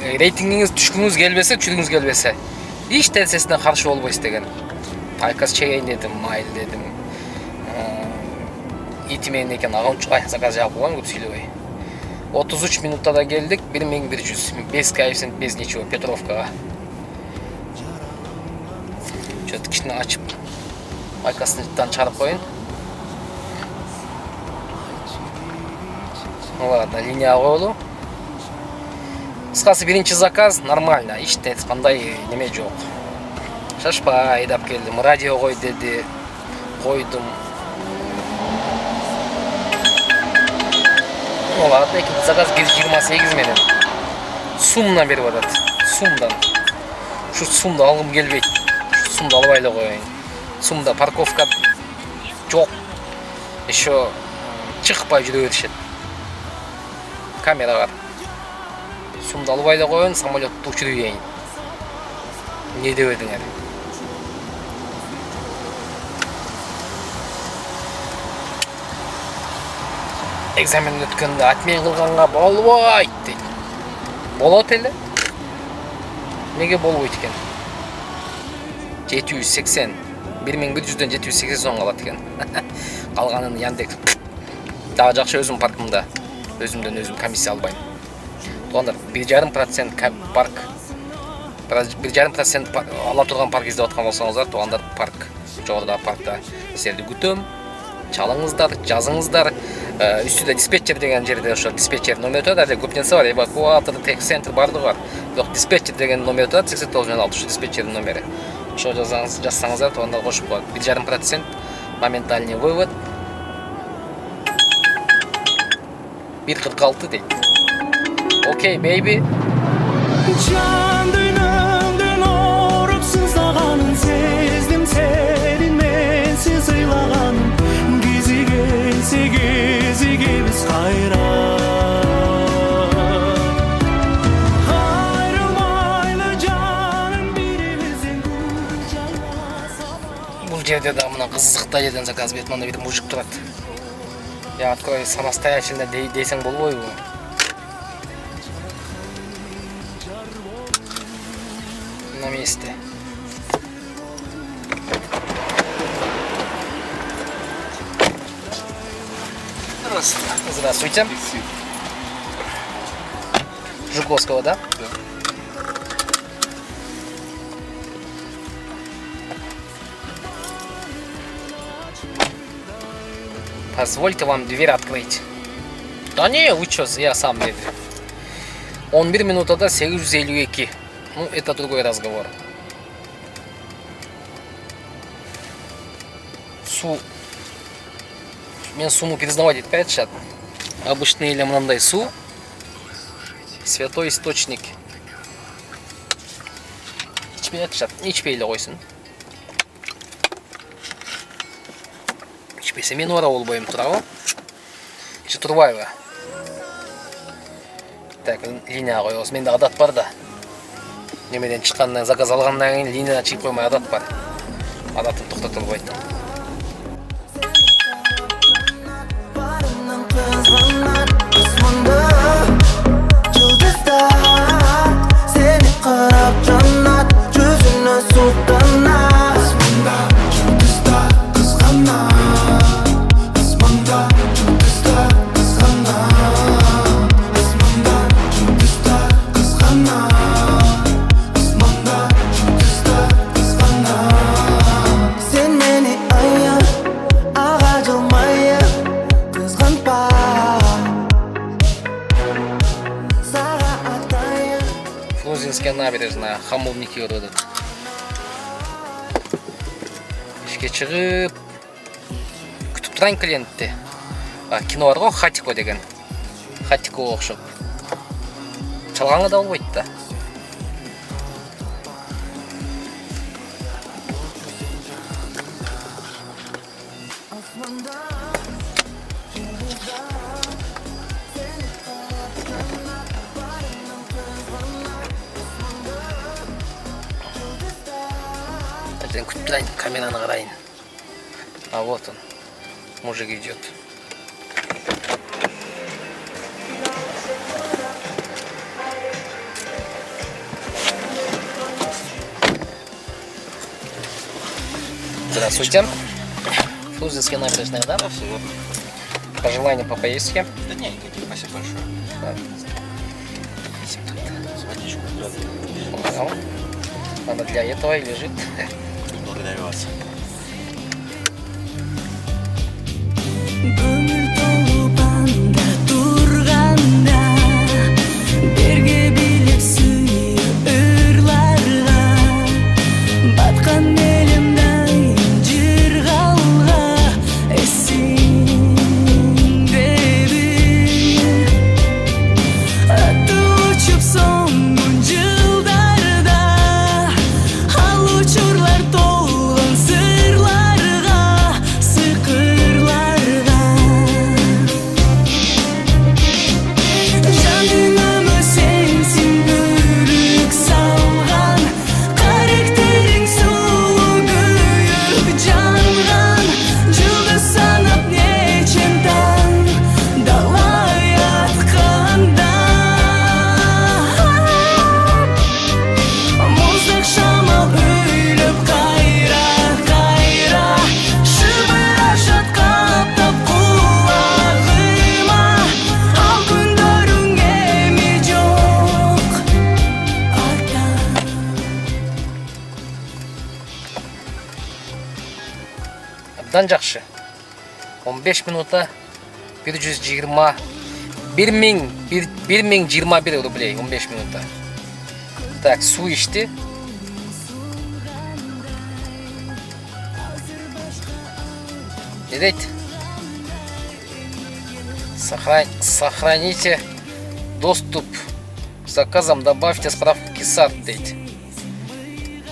рейтингиңиз түшкүңүз келбесе, чүрүңүз келбесе, эч нерсесине каршы болбойсуз деген. Айкас чегейин дедим, майыл дедим. Ити менен экен, ага унчукай заказ жаап койгон, көп сүйлөбөй. 33 минутта да келдик, 1100. 5 коэффициент без ничего, Петровкага. Чөт кичине ачып, Айкастан чыгарып коюн. Ладно, линияга коелу. Кыскасы биринчи заказ нормально, эч кандай неме жок. Шашпай айдап келдим, радио кой деди, койдум. Ладно, экинчи заказ 128 менен. Сумдан берип атат. Сумдан. Ушу сумду алгым келбейт. Ушу сумду албай эле коеюн. Сумда парковка жок. Еще чыкпай жүрө беришет. Камера бар. Сумду албай эле коеюн, самолетту учуруп ийин. Не деп едиңер? Экзамен өткөндө атмен кылганга болбойт дейт. Болот эле. Неге болбойт экен? 780. 1100дөн 780 сом калат экен. Калганын Яндекс. Дагы жакшы өзүм паркымда. Өзүмдөн өзүм комиссия албайм. Туугандар, 1,5% парк. 1,5% ала турган парк издеп аткан болсоңуздар, туугандар, парк. Жогоруда паркта силерди күтөм. Чалыңыздар, жазыңыздар. Үстүдө диспетчер деген жерде ошо диспетчер номери турат, али көп нерсе бар, эвакуатор, тек-центр бардыгы бар. Бирок диспетчер деген номери турат, 8906 ошо диспетчердин номери. Ошо жазсаңыздар, туугандар кошуп коет. 1,5% моментальный вывод. 1,46 дейт. Окей, бейби. Can dünümdün orup sızlaganın sezdim senin mensiz ıylaganın Gizi gelse biz kayra Ayrılmaylı canım birimizin Бул жерде да мына кызыкта жерден заказ берет, мында бир мужик турат. Я открой самостоятельно дейсең болбойбу? На месте. Здравствуйте. Жуковского, да? Да. Позвольте вам дверь открыть. Да не, вы чё, я сам деди. 11 минутада 852. Ну, это другой разговор. Су. Мен суму признавать етпей атышат. Обычный эле мынандай су. Святой источник. Ичпей атышат. Ичпей эле койсун. Ичпесе мен бара болбойм, турабы? Ичи турбайбы? Так, линияга коебуз. Менде адат бар да. Немеден чыккандан заказ алгандан кийин линияга чыгып коймой адат бар. Адатым токтотулбойт. Barının kızgınlar kısmında Yıldızlar seni karab cannat Gözüne sultanlar Kısmında yıldızlar kızgınlar Kısmında yıldızlar kızgınlar Kısmında yıldızlar kızgınlar Kısmında yıldızlar kızgınlar Sen beni ayır ağacılmayı Kızgınpa Sağa atayım Фрунзенская набережная, хамовники өрөдөт. Ишке чыгып күтүп турайын клиентти. Кино бар го, Хатико деген. Хатикого окшоп. Чалганга да болбойт да. Аждан күтүп турайын, камераны карайын. А вот он, мужик идет. Здравствуйте. Фрунзенская набережная, да? Пожелания по-поездке. Да не, никаких, спасибо большое. Да. С водичку. Понял. Она для этого и лежит. Благодарю вас. Көңіл толупанда тұрғанда берге билеп сүйіп ырларға батқан елімдайын жырғалға есіңде бе аты ұшып соңғы жылдарда ал учурлар толған сырларға сықырларға жан дүниеме сенсің бүрік салған қаректерің сұлу күйіп жанған жұлдыз санап нечен таң далай атқанда мұздақ шамал үйлеп қайра қайра шыбыражат қаптап құлағыма ал күндерің еме жоқ артта Абдан жақшы. 15 минута 1021 рублей 15 минута. Так, су ішті. Не дейді? Сохраните доступ к заказам, добавьте справку КИСАР дейді.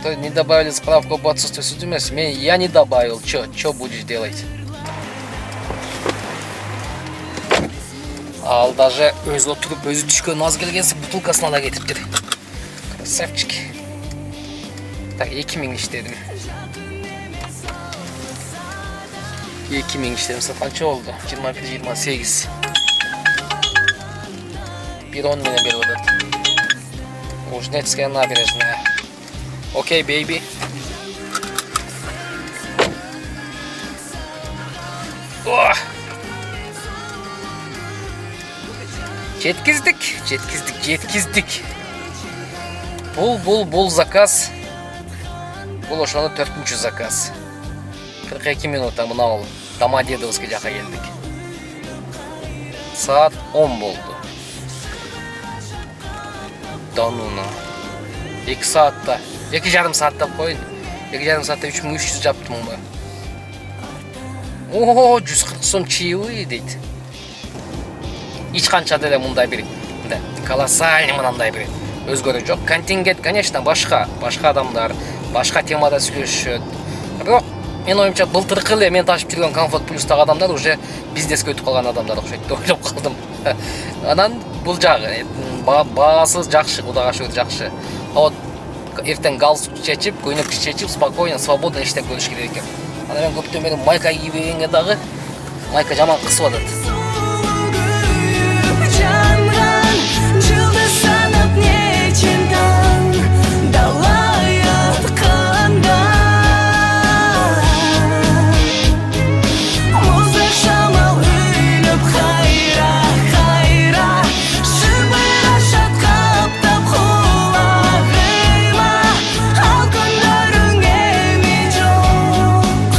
То не добавили справку об отсутствии судимости. Я не добавил. Чё будешь делать? Ал даже өзі отырып, өзі түшкен аз келгенсі бутылкасына да кетіптір. Красавчики. Так, 2000 іштедім. 2000 іштедім. Сатқанчы oldu? 21-28. 1.10 менен беріп отады. Лужнецкая набережная. Окей, бейби. Жеткіздік. Бұл заказ. Бұл ошоны 4-ші заказ. 42 минута мына ол Домодедовский жаққа келдік. Саат 10 болды. Донуна. 2 саатта. 2,5 саатта қойын. 2,5 саатта 3300 жаптым ба. О, 140 сом чаевые дейді. Ешқанша деле мындай бир колоссальный мынандай бир өзгөрүү жок. Контингент, конечно, башка адамдар, башка темада сүйлөшөт. Бирок мен оюмча былтыркы эле мен ташып жүргөн Комфорт Плюстагы адамдар уже бизнеске өтүп калган адамдар окшойт деп ойлоп калдым. Анан бул жагы баасы жакшы, Кудайга шүгүр жакшы. А вот эртең галстук чечип, көйнөк чечип, спокойно, свободно иштеп көрүш керек экен. Анан мен көптөн бери майка кийбегенге дагы майка жаман кысып атат. жанған жұлдыз санап нечен таң далай атқанда мұздақ шамал үйлеп қайра қайра шыбыражат қаптап құлағыма ал күндерің еме жоқ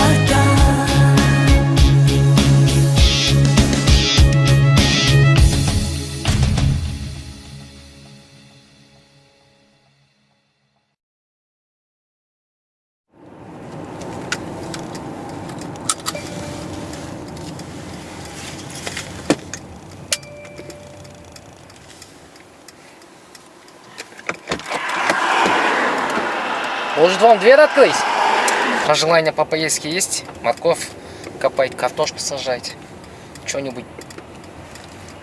артта Может вам дверь открыть? Пожелания по поездке есть? Морковь копать, картошку сажать, что-нибудь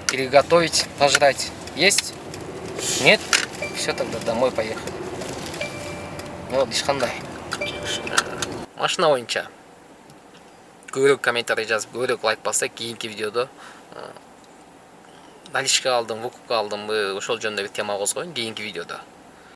переготовить, пожрать. Есть? Нет? Все, тогда домой поехали. Ну вот, ешқандай. Машина ойынша. Көбірек комментарий жазып, көбірек лайк бассак, кейінгі видеода наличка алдым, вукук алдым, ошол жөнүндө бир тема козгоюн кейинки видеода.